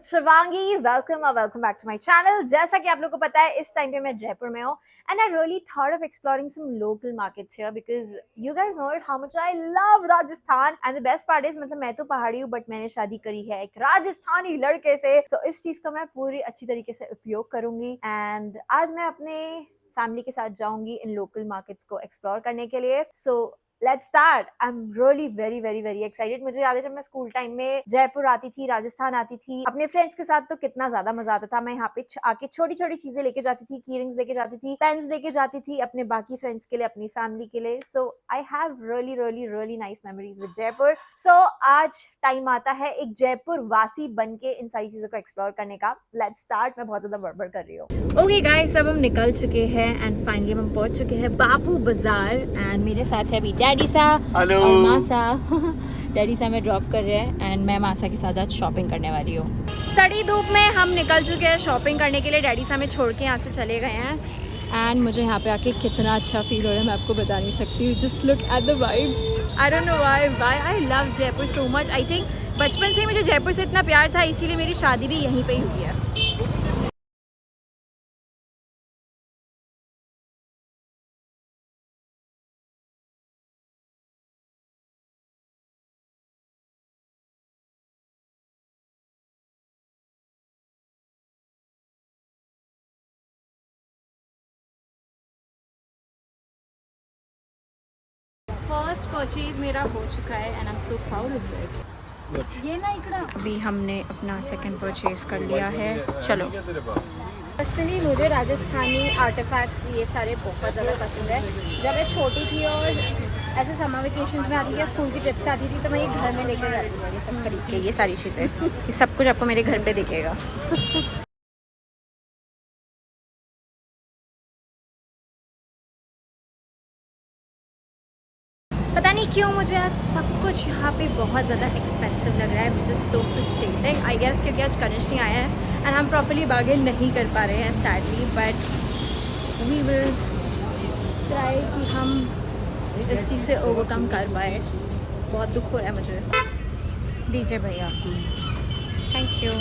Shivangi, welcome और welcome back to my channel. जैसा कि आप लोगों को पता है, इस टाइम पे मैं जयपुर में हूँ and I really thought of exploring some local markets here because you guys know it how much I love Rajasthan and the best part is मतलब मैं तो पहाड़ी हूँ बट मैंने शादी करी है एक राजस्थानी लड़के से। सो इस चीज का मैं पूरी अच्छी तरीके से उपयोग करूंगी एंड आज मैं अपने फैमिली के साथ जाऊंगी इन लोकल मार्केट्स को एक्सप्लोर करने के लिए। So let's start. I am really very very very excited. मुझे याद है जब मैं स्कूल टाइम में जयपुर आती थी, राजस्थान आती थी अपने फ्रेंड्स के साथ, तो कितना ज्यादा मजा आता था। मैं यहाँ पे आके छोटी छोटी चीजें लेके जाती थी, की रिंग्स लेके जाती थी, पेन्स लेके जाती थी अपने बाकी फ्रेंड्स के लिए, अपनी फैमिली के लिए। So I have really really really nice memories with Jaipur. So आज टाइम आता है एक जयपुर वासी बन के इन सारी चीजों को एक्सप्लोर करने का। Let's start. मैं बहुत ज्यादा बड़बड़ कर रही हूँ। ओके गाइस, अब हम निकल चुके हैं एंड फाइनली हम पहुंच चुके हैं बापू बाजार एंड मेरे साथ है अभी डैडी सा और मासा। डैडी सा हमें ड्रॉप कर रहे हैं एंड मैं मासा के साथ आज शॉपिंग करने वाली हूँ। सड़ी धूप में हम निकल चुके हैं शॉपिंग करने के लिए। डैडी सा हमें छोड़ के यहाँ से चले गए हैं एंड मुझे यहाँ पे आके कितना अच्छा फील हो रहा है मैं आपको बता नहीं सकती हूँ। Just look at the vibes. I don't know why I love Jaipur so much. I think बचपन से ही मुझे जयपुर से इतना प्यार था, इसीलिए मेरी शादी भी यहीं पे ही हुई है। फर्स्ट परचेज मेरा हो चुका है and I am so proud of it. ये ना इकड़ा अभी हमने अपना सेकंड परचेज कर लिया है। चलो, पर्सनली मुझे राजस्थानी आर्टिफैक्ट्स ये सारे बहुत ज़्यादा पसंद है। जब मैं छोटी थी और ऐसे समर वेकेशन में आती थी या स्कूल की ट्रिप से आती थी तो मैं ये घर में लेकर जाती थी, ये सब खरीद के। ये सारी चीज़ें, ये सब कुछ आपको मेरे घर पे दिखेगा। पता नहीं क्यों मुझे आज सब कुछ यहाँ पे बहुत ज़्यादा एक्सपेंसिव लग रहा है, मुझे सो फ्रस्ट्रेटिंग आई गेस, क्योंकि आज कनिष्क नहीं आया है एंड हम प्रॉपर्ली बार्गेन नहीं कर पा रहे हैं sadly, but we will try कि हम इस चीज़ से ओवरकम कर पाए। बहुत दुख हो रहा है मुझे। दीजिए भैया, thank you.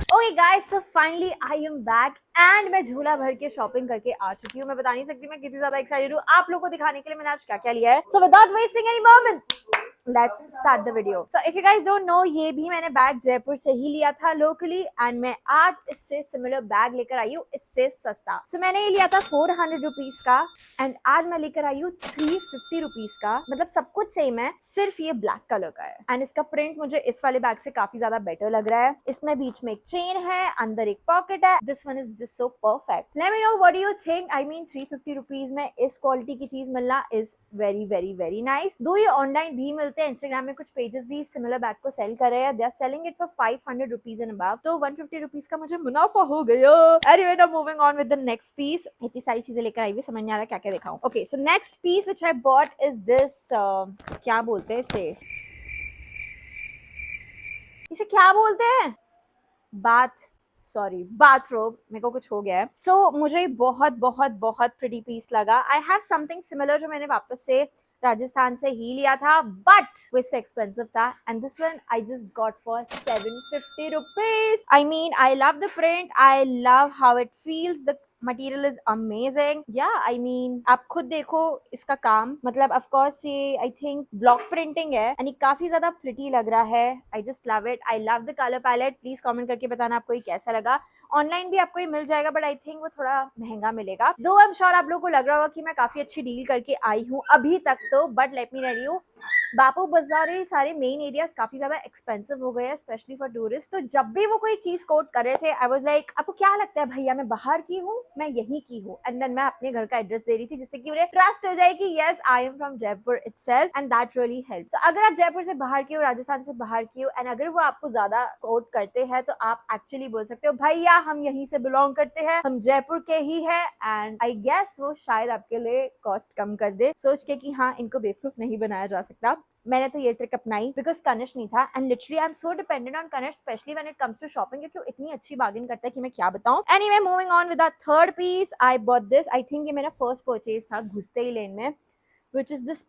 Okay guys, so finally I am back and मैं झूला भर के शॉपिंग करके आ चुकी हूँ। मैं बता नहीं सकती मैं कितनी ज्यादा एक्साइटेड हूँ आप लोगों को दिखाने के लिए मैंने आज क्या क्या लिया है। So without wasting any moment let's start the video. So if you guys don't know, ये भी मैंने बैग जयपुर से ही लिया था लोकली एंड मैं आज इससे सिमिलर बैग लेकर आई हूँ, इससे सस्ता। सो मैंने ये लिया था 400 रुपीज का एंड आज मैं लेकर आई हूँ 350 रुपीज का। मतलब सब कुछ सेम है, सिर्फ ये ब्लैक कलर का है एंड इसका प्रिंट मुझे इस वाले बैग से काफी ज्यादा बेटर लग रहा है। इसमें बीच में एक चेन है, अंदर एक पॉकेट है। This one is just so perfect. Let me know what do you think. I mean 350 rupees में इस क्वालिटी की चीज मिलना is very very very nice. दो ये ऑनलाइन भी मिलते हैं, इंस्टाग्राम में कुछ पेजेस भी सिमिलर बैग को सेल कर रहे हैं। They are selling it for 500 rupees and above, तो 150 रुपीज का मुझे मुनाफा हो गया। Anyway, now moving on with the next piece. इतनी सारी चीजें लेकर आई हुई, समझ नहीं आ रहा क्या क्या दिखाऊं। Okay, so next piece which I bought is this, क्या बोलते हैं इसे क्या बोलते हैं, बाथरोब। मेरे को कुछ हो गया है। सो मुझे बहुत बहुत बहुत प्रिटी पीस लगा। आई हैव समथिंग सिमिलर जो मैंने वापस से राजस्थान से ही लिया था बट वो इससे एक्सपेंसिव था and this one I just got for 750 rupees. I mean I love the print, I love how it feels, the material is amazing. या आई मीन आप खुद देखो इसका काम, मतलब ऑफ कोर्स ये आई थिंक ब्लॉक प्रिंटिंग है and काफी ज्यादा प्रिटी लग रहा है। I just love it, I love the colour palette. Please comment करके बताना आपको ये कैसा लगा। ऑनलाइन भी आपको ये मिल जाएगा बट आई थिंक वो थोड़ा महंगा मिलेगा। दो आई एम श्योर आप लोगों को लग रहा होगा कि मैं काफी अच्छी डील करके आई हूँ अभी तक तो, but let me tell you, Bapu Bazaar ये सारे मेन एरियाज काफी ज्यादा एक्सपेंसिव हो गए हैं स्पेशली फॉर टूरिस्ट। तो जब भी वो कोई चीज कोट कर रहे थे आई वाज लाइक आपको क्या लगता है भैया मैं बाहर की हूँ, मैं यहीं की हूँ, एंड देन मैं अपने घर का एड्रेस दे रही थी जिससे कि उन्हें ट्रस्ट हो जाए कि yes I am from Jaipur itself and that really helps. So अगर आप जयपुर से बाहर की हो, राजस्थान से बाहर की हो एंड अगर वो आपको ज्यादा कोट करते हैं तो आप एक्चुअली बोल सकते हो भैया हम यहीं से बिलोंग करते हैं, हम जयपुर के ही है। एंड आई गेस वो शायद आपके लिए कॉस्ट कम कर दे सोच के कि हाँ इनको बेवकूफ नहीं बनाया जा सकता। मैंने तो ये ट्रिक अपनाई बिकॉज कनिष्क नहीं था and literally I am so dependent on Kanishk specially when it comes to shopping, क्योंकि वो इतनी अच्छी बार्गेन करता है कि मैं क्या बताऊं। Anyway, moving on with the third piece, I bought this. I think ये मेरा फर्स्ट परचेज था घुसते ही लेन में, which is this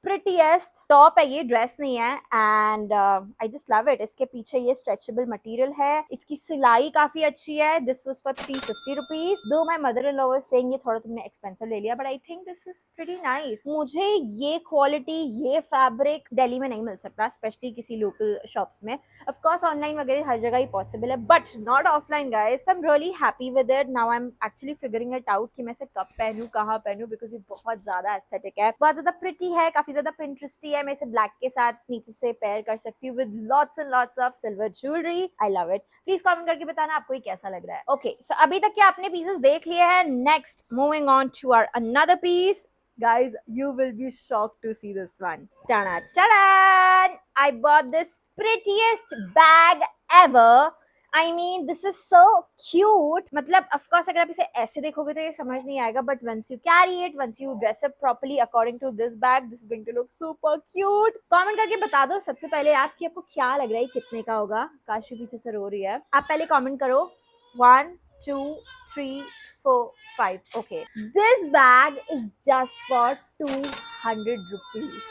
prettiest top है ये, ड्रेस नहीं है, and I just love it. इसके पीछे ये स्ट्रेचेबल मटेरियल है, इसकी सिलाई काफी अच्छी है। दिस वाज फॉर 350 रुपीज, दो my mother in law was saying ये थोड़ा तुमने एक्सपेंसिव ले लिया, but I think this is pretty nice. मुझे ये क्वालिटी, ये फैब्रिक दिल्ली में नहीं मिल सकता, स्पेशली किसी लोकल शॉप्स में। ऑफ कोर्स ऑनलाइन वगैरह हर जगह ही पॉसिबल है, but not offline guys. I am really happy with it. Now I am actually figuring it out कि मैं इसे कब पहनूं, कहाँ पहनूं, बिकॉज ये बहुत ज्यादा एस्थेटिक है, बहुत ज्यादा प्रिटी है, काफी ज्यादा पिंटरेस्टी है। मैं इसे ब्लैक के साथ नीचे से पेयर कर सकती हूँ with lots and lots of silver jewellery. I love it. Please comment करके बताना आपको ये कैसा लग रहा है। ओके, सो अभी तक के आपने पीसेस देख लिए हैं। Next, moving on to our another piece. Guys, you will be shocked to see this one. Tada, tada! I bought this prettiest bag ever. I mean, this is so cute. मतलब of course अगर आप इसे ऐसे देखोगे तो ये समझ नहीं आएगा, but once you carry it, once you dress up properly according to this bag, this is going to look super cute. Comment करके बता दो सबसे पहले आप कि आपको क्या लग रहा है कितने का होगा। काशी पीछे से रो रही है। आप पहले comment करो। 1, 2, 3, 4, 5. Okay, this bag is just for 200 rupees.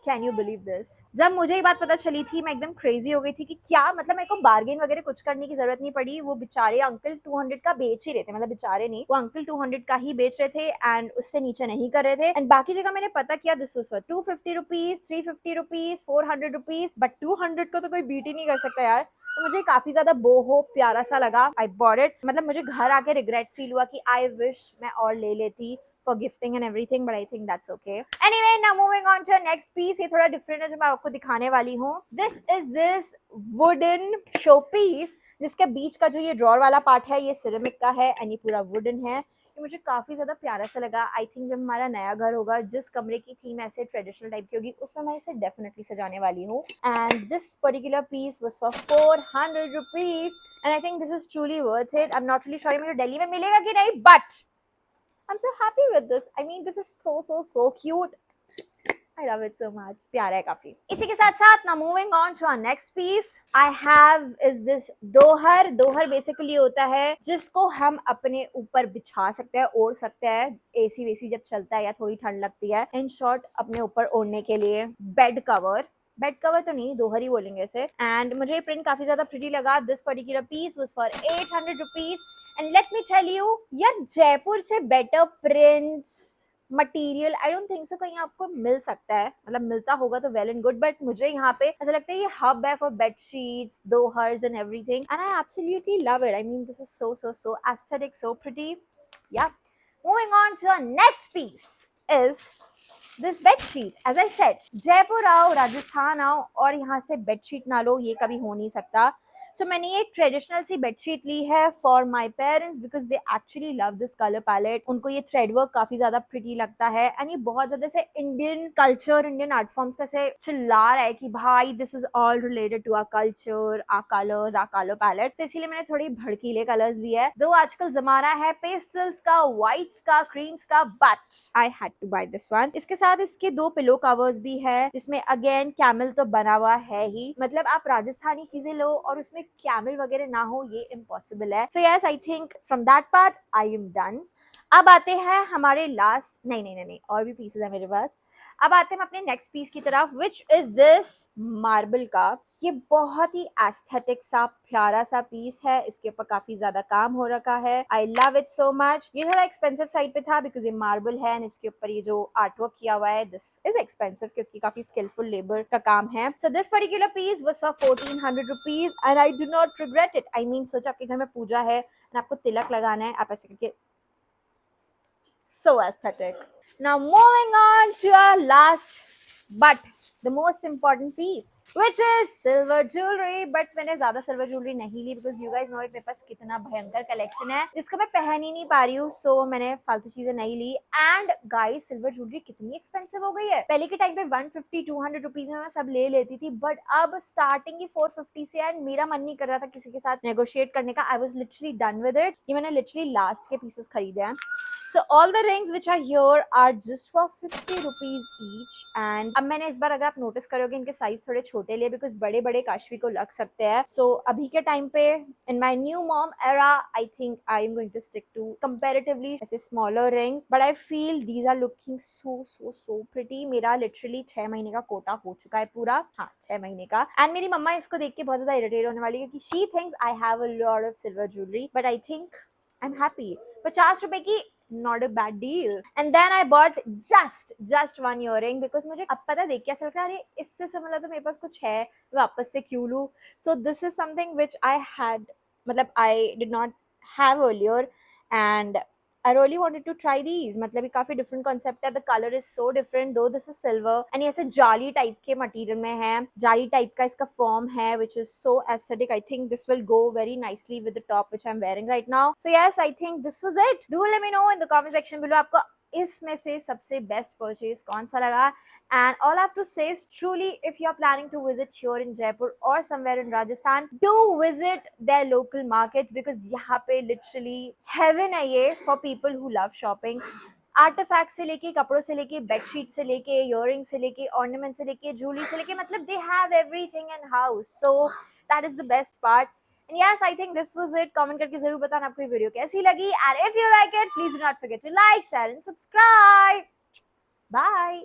Can you believe this? जब मुझे ये बात पता चली थी मैं एकदम क्रेजी हो गई थी कि क्या मतलब, मेरे को बार्गेन वगैरह कुछ करने की जरूरत नहीं पड़ी। वो बेचारे अंकल 200 का बेच ही रहे थे, मतलब बेचारे नहीं, वो अंकल 200 का ही बेच रहे थे एंड उससे नीचे नहीं कर रहे थे। एंड बाकी जगह मैंने पता किया, this was for 250 rupees, 350 rupees, 400 rupees, but 200 को तो कोई बीट ही नहीं कर सकता यार। तो मुझे काफी ज्यादा बोहो प्यारा सा लगा। I bought it. मतलब मुझे घर आके रिग्रेट फील हुआ कि आई विश मैं और ले लेती for gifting and everything, but I think that's okay. Anyway, now moving on to our next piece. ये थोड़ा different है जो मैं आपको दिखाने वाली हूँ। This wooden showpiece, जिसके बीच का जो ये ड्रॉर वाला पार्ट है ये सिरेमिक का है एंड ये पूरा वुडन है। ये मुझे काफी ज्यादा प्यारा सा लगा। आई थिंक जब हमारा नया घर होगा, जिस कमरे की थीम ऐसे ट्रेडिशनल टाइप की होगी, उसमें मैं इसे डेफिनेटली सजाने वाली हूँ। And this particular piece was for 400 rupees and I think this is truly worth it. I am not really sure मुझे दिल्ली में मिलेगा कि नहीं, but I'm so happy with this. I mean, this is so cute. I love it so much. प्यारा है काफी। इसी के साथ साथ now moving on to our next piece, I have is this dohar. दोहर बेसिकली होता है जिसको हम अपने ऊपर बिछा सकते हैं, ओढ़ सकते हैं, एसी वेसी जब चलता है या थोड़ी ठंड लगती है। इन शॉर्ट अपने ऊपर ओढ़ने के लिए बेड कवर। बेड कवर तो नहीं, दोहर ही बोलेंगे इसे। एंड मुझे ये प्रिंट काफी ज्यादा प्रिटी लगा। This particular piece was for 800 rupees and let me tell you यार, जयपुर से better prints material I don't think so कहीं आपको मिल सकता है। मतलब मिलता होगा तो वेल एंड गुड, बट मुझे यहाँ पे ऐसा लगता है ये हब है for bedsheets, dohars and everything, and I absolutely love it. I mean this is so aesthetic, so pretty. Yeah, moving on to our next piece is this bedsheet. As I said, Jaipur आओ, राजस्थान आओ और यहाँ से bedsheet ना लो, ये कभी हो नहीं सकता। So मैंने ये ट्रेडिशनल सी बेडशीट ली है for my parents because they actually love this colour palette. उनको ये थ्रेड वर्क काफी ज्यादा प्रिटी लगता है एंड ये बहुत ज्यादा से Indian culture, Indian art forms का से चिल्ला रहा है कि भाई this is all related to our culture, our colours, our colour palette. तो इसीलिए मैंने थोड़ी भड़कीले कलर्स लिए है। दो आजकल जमाना है पेस्टल्स का, व्हाइट्स का, क्रीम्स का, but I had to buy this one. इसके साथ इसके दो पिलो कवर्स भी है जिसमें अगेन कैमल तो बना हुआ है ही। मतलब आप राजस्थानी चीजें लो और उसमें कैमल वगैरह ना हो, ये इम्पॉसिबल है। So yes, I think from that part I am done. अब आते हैं हमारे लास्ट, नहीं, और भी पीसेस है मेरे पास। अब आते हैं अपने नेक्स्ट पीस की तरफ, विच इज दिस मार्बल का। ये बहुत ही एस्थेटिक सा प्यारा सा पीस है। इसके ऊपर काफी ज्यादा काम हो रखा है। I love it so much. ये थोड़ा एक्सपेंसिव साइड पे था बिकॉज ये मार्बल है एंड इसके ऊपर ये जो आर्ट वर्क किया हुआ है, दिस इज एक्सपेंसिव क्योंकि काफी स्किलफुल लेबर का काम है। So this particular piece was for 1400 rupees and I do not regret it. I mean सोचा आपके घर में पूजा है एंड आपको तिलक लगाना है, आप ऐसे करके, so aesthetic. Now moving on to our last but the most important piece, which is silver jewelry. But मैंने ज्यादा silver jewelry नहीं ली because you guys know it, मेरे पास कितना भयंकर कलेक्शन है जिसको मैं पहन ही नहीं पा रही हूँ, so मैंने फालतू चीजें नहीं ली। एंड गाइस, सिल्वर ज्वेलरी कितनी एक्सपेंसिव हो गई है। पहले के टाइम पे 150-200 रुपीज में मैं सब ले लेती थी, बट अब स्टार्टिंग ही 450 से एंड मेरा मन नहीं कर रहा था किसी के साथ नेगोशिएट करने का। I was literally done with it. ये मैंने लिटरली लास्ट के पीसेस खरीदे हैं। So all the rings which are here are just for 50 rupees each. And अब मैंने इस बार, अगर आप नोटिस करोगे, इनके साइज थोड़े छोटे लिए बिकॉज बड़े बड़े काशवी को लग सकते हैं. So अभी के टाइम पे in my new mom era, I think I am going to stick to comparatively ऐसे smaller rings, but I feel these are looking so pretty. मेरा literally 6 महीने का कोटा हो चुका है पूरा, हाँ 6 महीने का. एंड मेरी मम्मा इसको देख के बहुत ज्यादा इरिटेट होने वाली है क्योंकि she thinks I have a lot of silver jewelry, but I think I'm happy. 50 रुपए की not a bad deal. And then I bought just one earring because मुझे अब पता देख के ऐसा लगता है अरे इससे सिमिलर तो मेरे पास कुछ है, वापस से क्यों लूं. So this is something which I had, मतलब I did not have earlier, and I really wanted to try these. मतलब ये काफी different concept है. The color is so different though this is silver, and ये ऐसे जाली type के material में है, जाली type का इसका form है, which is so aesthetic. I think this will go very nicely with the top which I'm wearing right now. So yes, I think this was it. Do let me know in the comment section below आपको इसमें से सबसे best purchase कौन सा लगा. And all I have to say is, truly, if you're planning to visit here in Jaipur or somewhere in Rajasthan, do visit their local markets because यहाँ पे literally heaven है ये for people who love shopping. Artifact से लेके, कपड़ों से लेके, bedsheet से लेके, इयररिंग से लेके, ऑर्नामेंट से लेके, ज्वेलरी से लेके, मतलब they have everything in house. So that is the best part. And yes, I think this was it. Comment करके जरूर बताना आपको ये वीडियो कैसी लगी. And if you like it, please do not forget to like, share and subscribe. Bye.